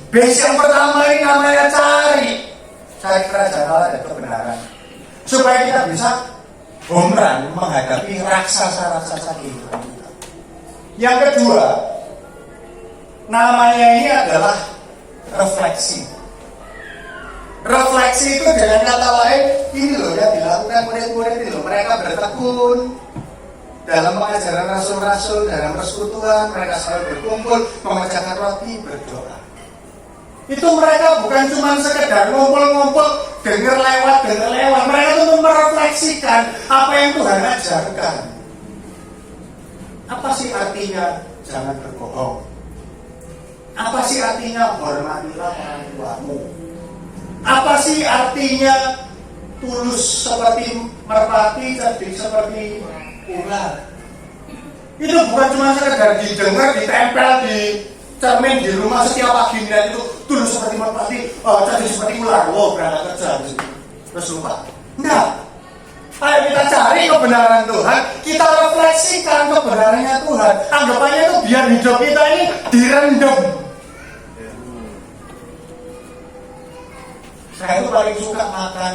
Base yang pertama ini namanya cari kerajaan Allah dan kebenaran, supaya kita bisa home run menghadapi raksasa-raksasa kehidupan kita. Yang kedua, namanya ini adalah refleksi. Refleksi itu dengan kata lain, ini loh yang dilakukan murid-murid ini loh. Mereka bertekun dalam pengajaran rasul-rasul, dalam persekutuan, mereka selalu berkumpul, memecahkan roti, berdoa. Itu mereka bukan cuma sekedar ngumpul-ngumpul, dengar lewat. Mereka itu merefleksikan apa yang Tuhan ajarkan. Apa sih artinya jangan berbohong? Apa sih artinya hormatilah orang tuamu? Apa sih artinya tulus seperti merpati, cerdik seperti ular? Itu bukan cuma sekedar didengar, ditempel di cermin di rumah setiap pagi dan itu tulus seperti merpati, cerdik seperti ular. Wow, berangkat kerja terus lupa. Enggak. Ayo kita cari kebenaran Tuhan, kita refleksikan kebenarannya Tuhan. Anggapannya itu biar hidup kita ini direndam. Saya itu paling suka makan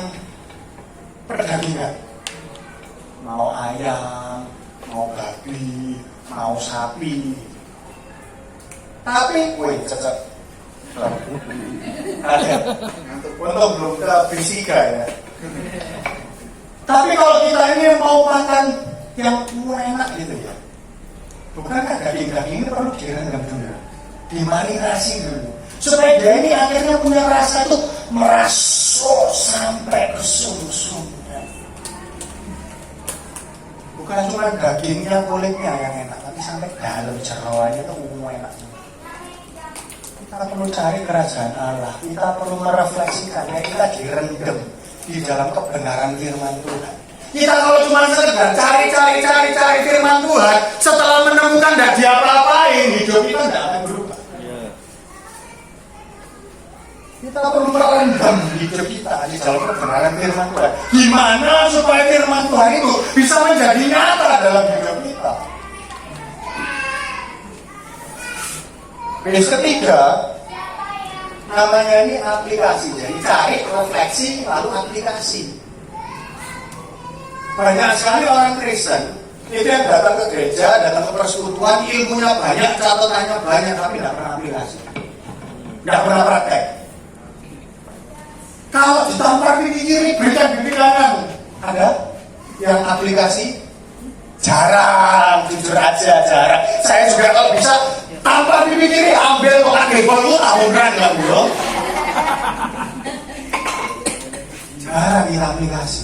perdagangan. Mau ayam, mau babi, mau sapi. Tapi, woi, cecek. Untung belum ke fisika ya. Tapi kalau kita ini mau makan yang enak gitu ya, bukankah daging-daging ini perlu direndam dulu, dimarinasi dulu, supaya dia ini akhirnya punya rasa itu merasuk sampai ke sumber-sumber. Bukan cuma dagingnya, kulitnya yang enak, tapi sampai dalam jeroannya itu enak. Kita perlu cari kerajaan Allah, kita perlu merefleksikan, ya kita direndam di dalam kebenaran firman Tuhan. Kita kalau cuma sekedar cari firman Tuhan, setelah menemukan tidak diapa-apain, hidup kita tidak akan berubah. Kita perlu merendam hidup kita di dalam kebenaran firman Tuhan. Gimana supaya firman Tuhan itu bisa menjadi nyata dalam hidup kita? Yang ketiga, namanya ini aplikasi. Jadi cari, refleksi, lalu aplikasi. Banyak sekali orang Kristen itu yang datang ke gereja, datang ke persekutuan, ilmunya banyak, catatannya banyak, tapi tidak pernah aplikasi, tidak pernah praktek. Kalau ditampar di kiri, berikan di kanan, ada yang aplikasi? Jarang, jujur aja jarang. Saya juga kalau bisa tampar di kiri, ambil kotak gembol itu tahunan lah bro. Jarang kita aplikasi.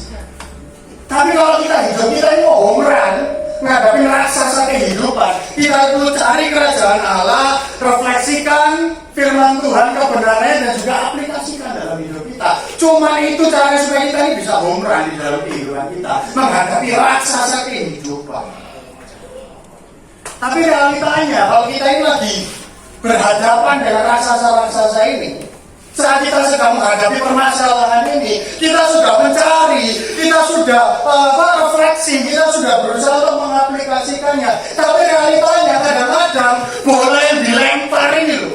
Tapi kalau kita hidup kita ini homeran, menghadapi raksasa kehidupan, kita perlu cari kerajaan Allah, refleksikan firman Tuhan, kebenarannya, dan juga aplikasikan dalam hidup kita. Cuma itu cara supaya kita ini bisa homeran di dalam kehidupan kita, menghadapi raksasa kehidupan. Tapi realitanya, kalau kita ini lagi berhadapan dengan raksasa-raksasa ini, saat kita sedang menghadapi permasalahan ini, kita sudah mencari, kita sudah refleksi, kita sudah berusaha untuk mengaplikasikannya. Tapi realitanya kadang-kadang bola yang dilempar ini loh.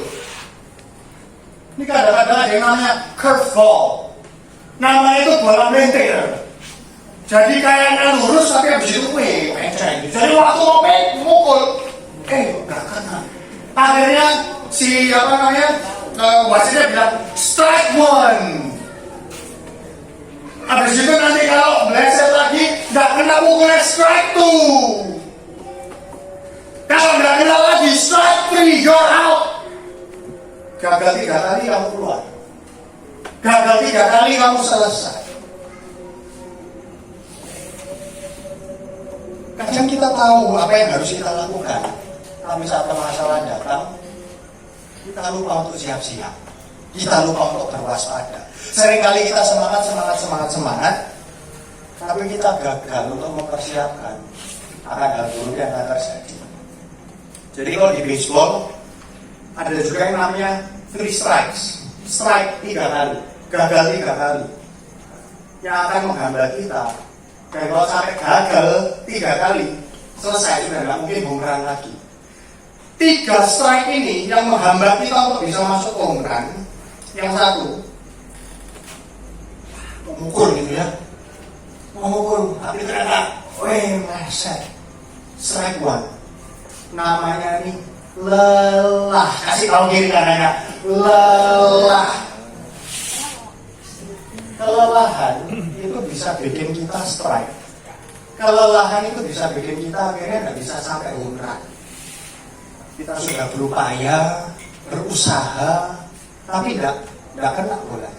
Ini kadang-kadang ada yang namanya curveball. Namanya itu bola melintir. Jadi kayaknya lurus tapi habis itu penceng. Jadi waktu mau mukul, gak kena. Akhirnya si wasitnya bilang strike one. Habis itu nanti kalau meleset lagi nggak kena pukulnya strike two. Kalau nggak kena lagi strike three, you're out. Gagal 3 kali kamu keluar. Gagal 3 kali kamu selesai. Kadang kita tahu apa yang harus kita lakukan, tapi saat permasalahan datang, kita lupa untuk siap-siap. Kita lupa untuk berwaspada. Seringkali kita semangat, tapi kita gagal untuk mempersiapkan akan hal buruk yang akan terjadi. Jadi kalau di baseball ada juga yang namanya 3 strikes. Strike 3 kali, gagal 3 kali, yang akan menghambat kita. Dan kalau sampai gagal 3 kali, selesai, sudah nggak mungkin bumerang lagi. 3 strike ini yang menghambat kita untuk bisa masuk home run. Yang satu memukul gitu ya, memukul, tapi ternyata meleset. Strike one. Namanya ini lelah. Kasih tahu kiri kanannya, lelah. kelelahan itu bisa bikin kita strike. Kelelahan itu bisa bikin kita akhirnya nggak bisa sampai home run. Kita sudah berupaya, berusaha, tapi nggak kena bola.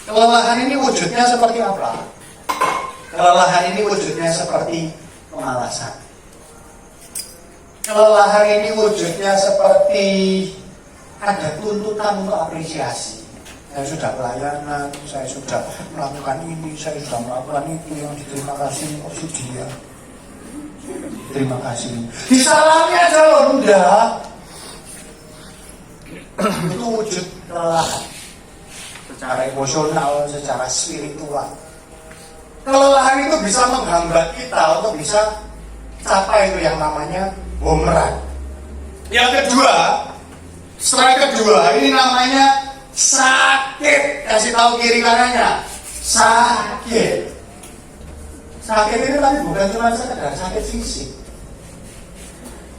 Kelelahan ini wujudnya seperti apa? Kelelahan ini wujudnya seperti kemalasan. Kelelahan ini wujudnya seperti ada tuntutan untuk apresiasi. Saya sudah pelayanan, saya sudah melakukan ini, saya sudah melakukan itu, yang diterima kasih kok dia. Terima kasih. Disalami aja loh, udah. Itu wujud kelelahan. Secara emosional, secara spiritual. Kelelahan itu bisa menghambat kita untuk bisa capai itu yang namanya home run. Yang kedua, strike kedua ini namanya sakit. Kasih tahu kiri kanannya, sakit. Sakit ini tapi bukan cuma sekedar sakit fisik,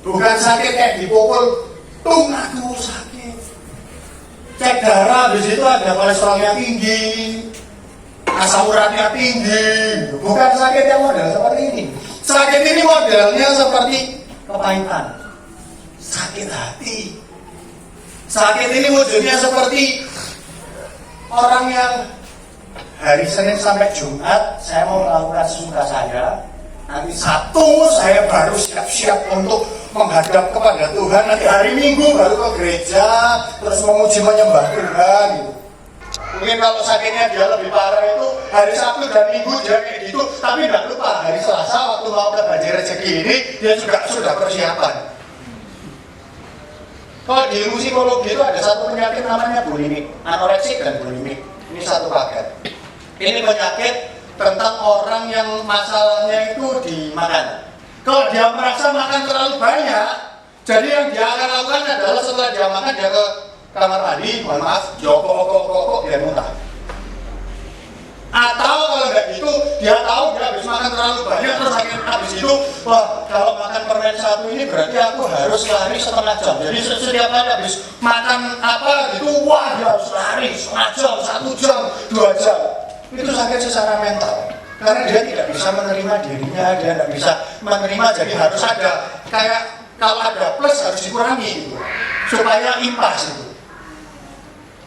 bukan sakit kayak dipukul, aduh sakit. Cek darah, habis itu ada kolesterolnya tinggi, asam uratnya tinggi. Bukan sakit yang model seperti ini. Sakit ini modelnya seperti kepahitan, sakit hati. Sakit ini wujudnya seperti orang yang hari Senin sampai Jumat saya mau melakukan sesudah saya, nanti Sabtu saya baru siap-siap untuk menghadap kepada Tuhan, nanti hari Minggu baru ke gereja terus memuji menyembah Tuhan gitu. Mungkin kalau sakitnya dia lebih parah itu hari Sabtu dan Minggu dia kayak gitu, tapi tidak lupa hari Selasa waktu mau ke Banjir Rezeki ini dia juga sudah persiapan. Kalau di ilmu psikologi itu ada satu penyakit namanya bulimik, anoreksik dan bulimik. Ini satu paket. Ini penyakit tentang orang yang masalahnya itu di makanan. Kalau dia merasa makan terlalu banyak, jadi yang dia akan lakukan adalah setelah dia makan dia ke kamar mandi, mohon maaf, jokok, dia muntah. Atau kalau nggak gitu, dia tahu dia habis makan terlalu banyak terus akhirnya habis itu, wah kalau makan permen satu ini berarti aku harus lari setengah jam. Jadi setiap kali habis makan apa gitu, wah dia harus lari setengah jam, 1 jam, 2 jam. Itu sakit secara mental. Karena dia tidak bisa menerima dirinya, dia tidak bisa menerima, jadi harus ada kayak kalau ada plus harus dikurangi gitu, supaya impas gitu.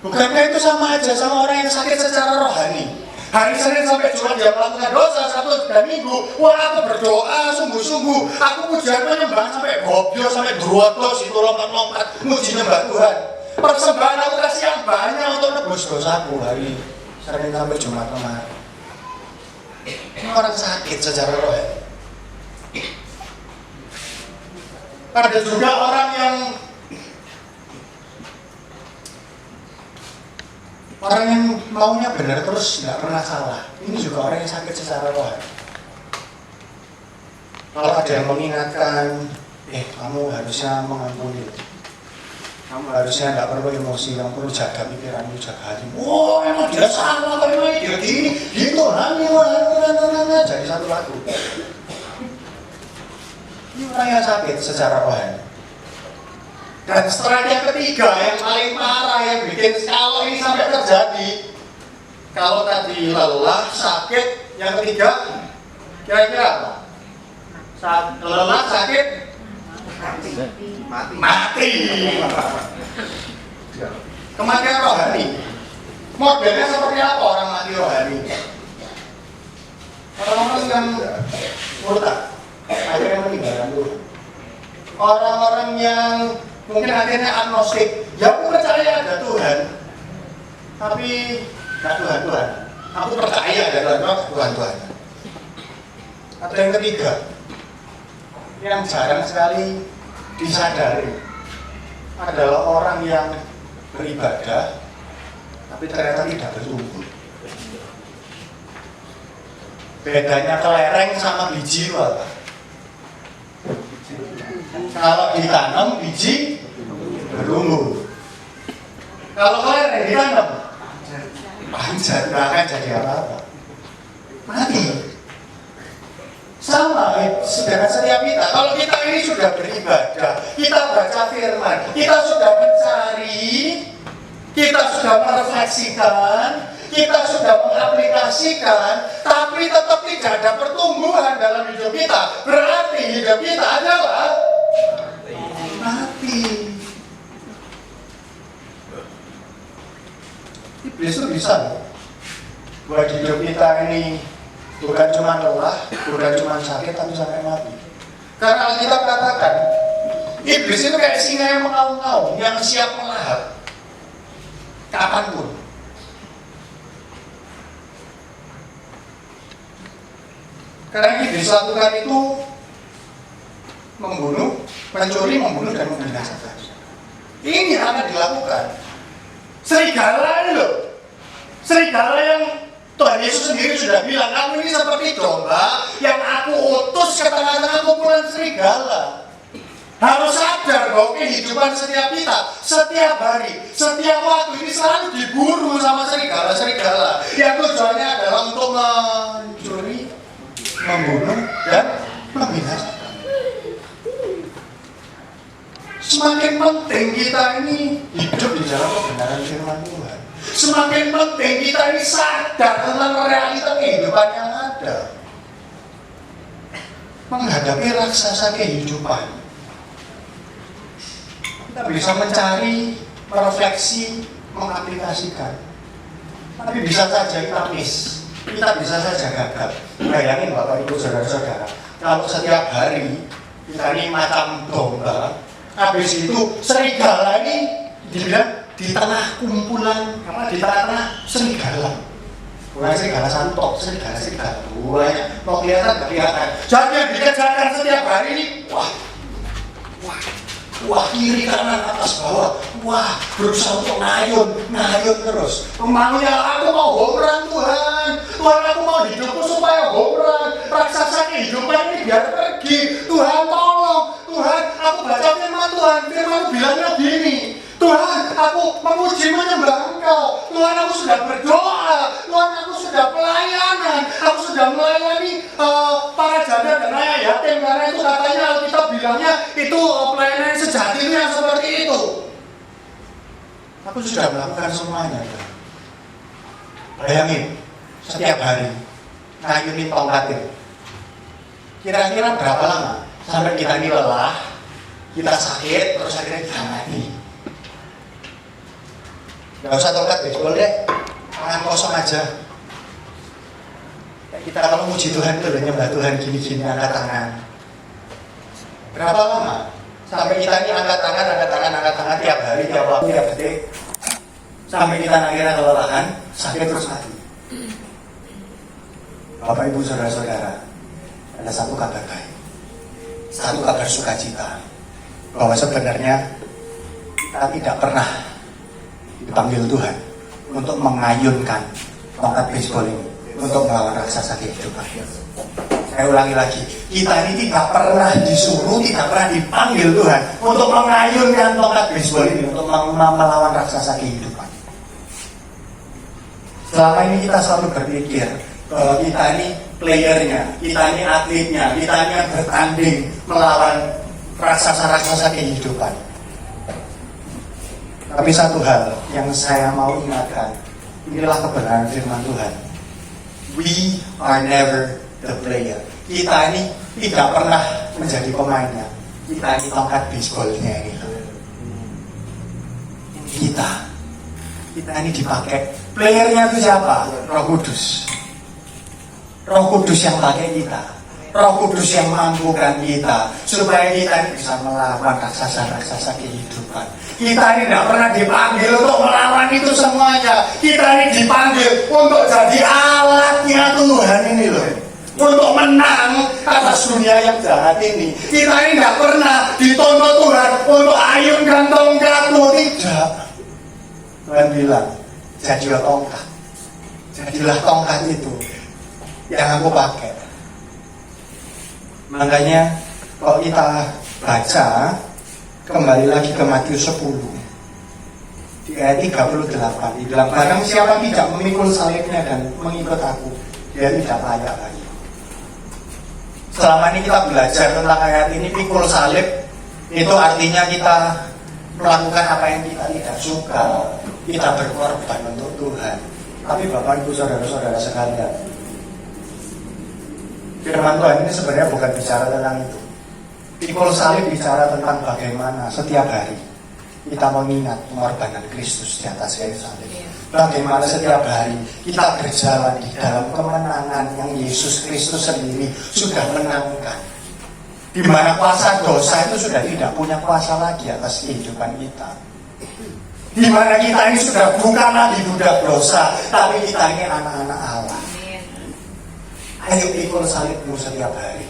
Bukankah itu sama aja sama orang yang sakit secara rohani? Hari Senin sampai Jumat dia melakukan dosa, Sabtu dan Minggu, wah aku berdoa sungguh-sungguh, aku pujian penyembah sampai gobyo, sampai berotos, itu lompat-lompat, muji nyembah Tuhan. Persembahan aku kasih yang banyak untuk nebus dosaku hari Senin sampai Jumat kemarin. Ini orang sakit secara rohani. Ada juga orang yang maunya benar terus nggak pernah salah. Ini juga orang yang sakit secara rohani. Kalau ada yang mengingatkan, kamu harusnya mengampuni, kamu harusnya nggak perlu emosi, kamu perlu jaga pikiranmu, jaga hatimu. Oh emang dia salah, emang dia gini, gitu, jadi satu lagu. Ini orang yang sakit secara rohani. Dan strike yang ketiga, yang paling parah, yang bikin kalau ini sampai terjadi, kalau tadi lelah, sakit, yang ketiga, kira-kira apa? Lelah, sakit, mati. Kematian rohani. Modelnya seperti apa orang mati rohani? Orang-orang yang murtad, akhirnya meninggalkan Tuhan. Orang-orang yang mungkin akhirnya agnostik, ya aku percaya ada Tuhan, tapi nggak Tuhan. Aku percaya ada Tuhan. Atau yang ketiga, yang jarang sekali disadari adalah orang yang beribadah, tapi ternyata tidak bertumbuh. Bedanya kelereng sama biji apa? Kalau ditanam biji bertumbuh. Kalau kelereng ditanam panjat, nggak akan jadi apa-apa, mati. Sama dengan setiap kita. Kalau kita ini sudah beribadah, kita baca firman, kita sudah mencari kita sudah merefleksikan, kita sudah mengaplikasikan, tapi tetap tidak ada pertumbuhan dalam hidup kita, berarti hidup kita adalah mati. Iblis itu bisa buat hidup kita ini bukan cuma lelah, bukan cuma sakit, tapi sampai mati. Karena Alkitab katakan, iblis itu kayak singa yang mengaum-ngaum, yang siap melahap kapanpun. Karena yang iblis lakukan itu membunuh, mencuri, membunuh, dan membinasakan. Ini yang akan dilakukan. Serigala ini loh, serigala yang Tuhan Yesus sendiri sudah bilang, kamu ini seperti domba yang aku utus ke tengah-tengah kumpulan serigala. Harus sadar bahwa kehidupan setiap kita, setiap hari, setiap waktu ini selalu diburu sama serigala-serigala yang tujuannya adalah untuk mencuri, membunuh, dan membinasakan. Semakin penting kita ini hidup di dalam kebenaran firman Tuhan. Semakin penting kita ini sadar tentang realita kehidupan yang ada. Menghadapi raksasa kehidupan, kita bisa mencari, merefleksi, mengaplikasikan. Tapi bisa saja kita miss, kita bisa saja gagal. Bayangin Bapak Ibu Saudara-saudara, kalau setiap hari kita ini macam domba, habis itu serigala ini dibilang di tengah kumpulan, di tengah-tengah serigala. Bukan serigala santok, serigala banyak. Mau kelihatan nggak kelihatan. Jadi yang dikerjakan setiap hari ini, wah kiri kanan atas bawah, wah berusaha untuk ngayun terus. Maunya aku mau homeran Tuhan, aku mau hidupku supaya homeran. Raksasa kehidupan ini biar pergi. Tuhan tolong, Tuhan aku baca firman Tuhan, firman bilangnya gini. Tuhan, aku memuji menyembah Engkau. Tuhan, aku sudah berdoa. Tuhan, aku sudah pelayanan. Aku sudah melayani para janda dan ayah yatim. Karena itu katanya Alkitab bilangnya itu pelayanan yang sejati itu yang seperti itu. Aku sudah melakukan semuanya. Bayangin, setiap hari ngayunin tongkatin. Kira-kira berapa lama sampai kita ini lelah, kita sakit, terus akhirnya kita mati. Gak usah tongkat baseball deh, tangan kosong aja. Kita kalau muji Tuhan itu nyembah Tuhan gini-gini, angkat tangan. Berapa lama sampai kita ini angkat tangan tiap hari, tiap waktu, tiap detik, sampai kita akhirnya kelelahan, sakit terus mati. Bapak Ibu Saudara-saudara, ada satu kabar baik, satu kabar sukacita, bahwa sebenarnya kita tidak pernah dipanggil Tuhan untuk mengayunkan tongkat baseball ini untuk melawan raksasa kehidupan. Saya ulangi lagi, kita ini tidak pernah disuruh, tidak pernah dipanggil Tuhan untuk mengayunkan tongkat baseball ini untuk melawan raksasa kehidupan. Selama ini kita selalu berpikir bahwa kita ini playernya, kita ini atletnya, kita ini yang bertanding melawan raksasa-raksasa kehidupan. Tapi satu hal yang saya mau ingatkan, inilah kebenaran firman Tuhan. We are never the player. Kita ini tidak pernah menjadi pemainnya. Kita ini tongkat baseballnya ini. Kita ini dipakai. Playernya itu siapa? Roh Kudus. Roh Kudus yang pakai kita. Roh Kudus yang mampukan kita supaya kita bisa melawan raksasa-raksasa kehidupan. Kita ini tidak pernah dipanggil untuk melawan itu semuanya. Kita ini dipanggil untuk jadi alatnya Tuhan ini loh, untuk menang atas dunia yang jahat ini. Kita ini tidak pernah dituntut Tuhan untuk ayunkan tongkatmu, tidak. Tuhan bilang, jadilah tongkat. Jadilah tongkat itu yang aku pakai. Makanya kalau kita baca kembali lagi ke Matius 10 di ayat 38, dibilang barang siapa tidak memikul salibnya dan mengikut aku, dia tidak layak lagi. Selama ini kita belajar tentang ayat ini, pikul salib itu artinya kita melakukan apa yang kita tidak suka, kita berkorban untuk Tuhan. Tapi Bapak Ibu saudara-saudara sekalian, firman Tuhan ini sebenarnya bukan bicara tentang itu. Pikul salib bicara tentang bagaimana setiap hari kita mengingat pengorbanan Kristus di atas kayu salib. Bagaimana setiap hari kita berjalan di dalam kemenangan yang Yesus Kristus sendiri sudah menangkan. Di mana kuasa dosa itu sudah tidak punya kuasa lagi atas kehidupan kita. Di mana kita ini sudah bukan lagi budak dosa, tapi kita ini anak-anak Allah. Ayo pikul salibmu setiap hari.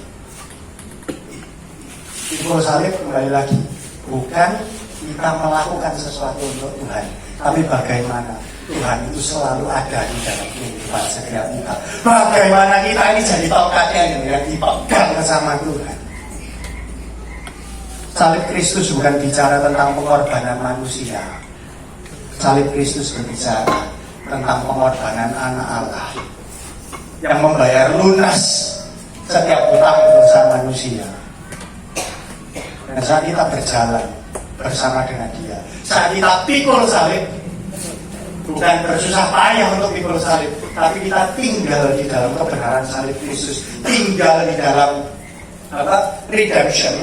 Pikul salib kembali lagi, bukan kita melakukan sesuatu untuk Tuhan, tapi bagaimana Tuhan itu selalu ada di dalam kehidupan setiap kita. Bagaimana kita ini jadi tongkatnya yang dipegang bersama Tuhan. Salib Kristus bukan bicara tentang pengorbanan manusia. Salib Kristus berbicara tentang pengorbanan anak Allah yang membayar lunas setiap hutang dosa manusia. Dan saat kita berjalan bersama dengan Dia, saat kita pikul salib, bukan bersusah payah untuk pikul salib, tapi kita tinggal di dalam kebenaran salib Kristus, tinggal di dalam redemption,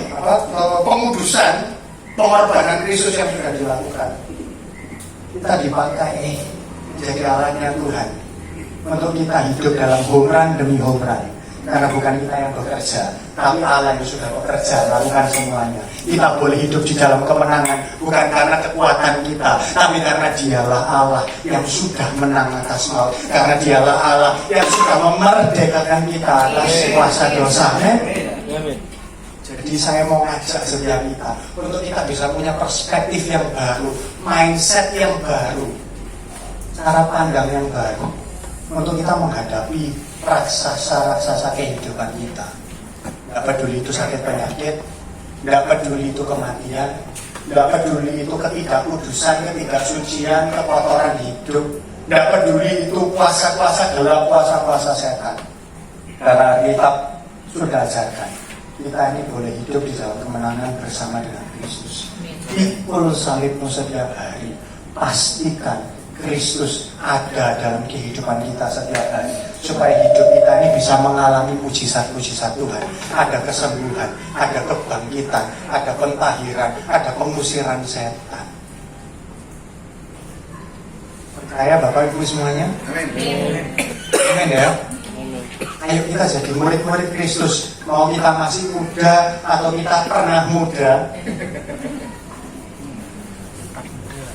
pengudusan, pengorbanan Kristus yang sudah dilakukan. Kita dipakai jadi alatnya Tuhan untuk kita hidup dalam home run demi home run. Karena bukan kita yang bekerja, tapi Allah yang sudah bekerja melakukan semuanya. Kita boleh hidup di dalam kemenangan bukan karena kekuatan kita, tapi karena Dialah Allah yang sudah menang atas maut. Karena Dialah Allah yang sudah memerdekakan kita atas kuasa dosa. Jadi saya mau ngajak setiap kita untuk kita bisa punya perspektif yang baru, mindset yang baru, cara pandang yang baru, untuk kita menghadapi raksasa-raksasa kehidupan kita. Tidak peduli itu sakit penyakit, tidak peduli itu kematian, tidak peduli itu ketidakkudusan, ketidaksucian, kekotoran hidup, tidak peduli itu puasa-puasa gelap, puasa-puasa setan. Karena kita sudah ajarkan, kita ini boleh hidup di dalam kemenangan bersama dengan Kristus. Pikul salibmu setiap hari, pastikan Kristus ada dalam kehidupan kita setiap hari, supaya hidup kita ini bisa mengalami mujizat-mujizat Tuhan. Ada kesembuhan, ada kebangkitan, ada pentahiran, ada pengusiran setan. Percaya Bapak Ibu semuanya? Amin ya. Ayo kita jadi murid-murid Kristus. Mau kita masih muda atau kita pernah muda,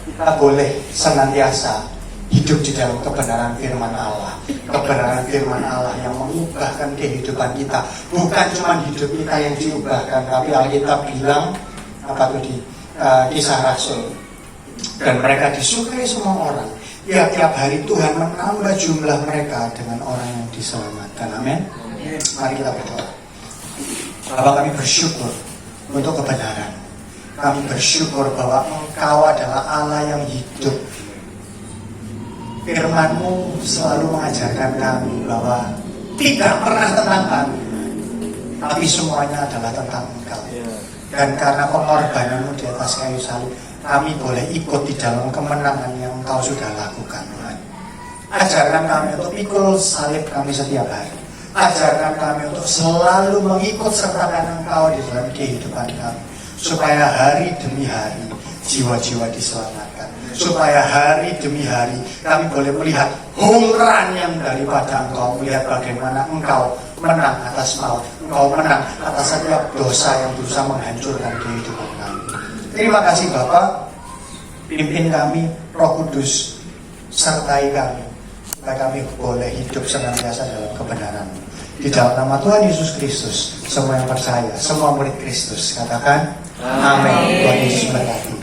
kita boleh senantiasa hidup di dalam kebenaran firman Allah. Kebenaran firman Allah yang mengubahkan kehidupan kita. Bukan cuma hidup kita yang diubahkan, tapi Alkitab bilang apa tuh di Kisah Rasul, dan mereka disukai semua orang. Tiap hari Tuhan menambah jumlah mereka dengan orang yang diselamatkan. Amin. Mari kita berdoa. Bapak, kami bersyukur untuk kebenaran. Kami bersyukur bahwa Engkau adalah Allah yang hidup. Firman-Mu selalu mengajarkan kami bahwa tidak pernah tentang kami, tapi semuanya adalah tentang Engkau. Dan karena pengorbanan-Mu di atas kayu salib, kami boleh ikut di dalam kemenangan yang Engkau sudah lakukan, Tuhan. Ajarkan kami untuk pikul salib kami setiap hari. Ajarkan kami untuk selalu mengikut sertakan Engkau di dalam kehidupan kami, supaya hari demi hari jiwa-jiwa diselamatkan, supaya hari demi hari kami boleh melihat home run yang daripada Engkau, melihat bagaimana Engkau menang atas maut, Engkau menang atas setiap dosa yang berusaha menghancurkan kehidupan kami. Terima kasih Bapak, pimpin kami, Roh Kudus, sertai kami, supaya kami boleh hidup senantiasa dalam kebenaran. Di dalam nama Tuhan Yesus Kristus, semua yang percaya, semua murid Kristus, katakan amin. Tuhan Yesus berkati.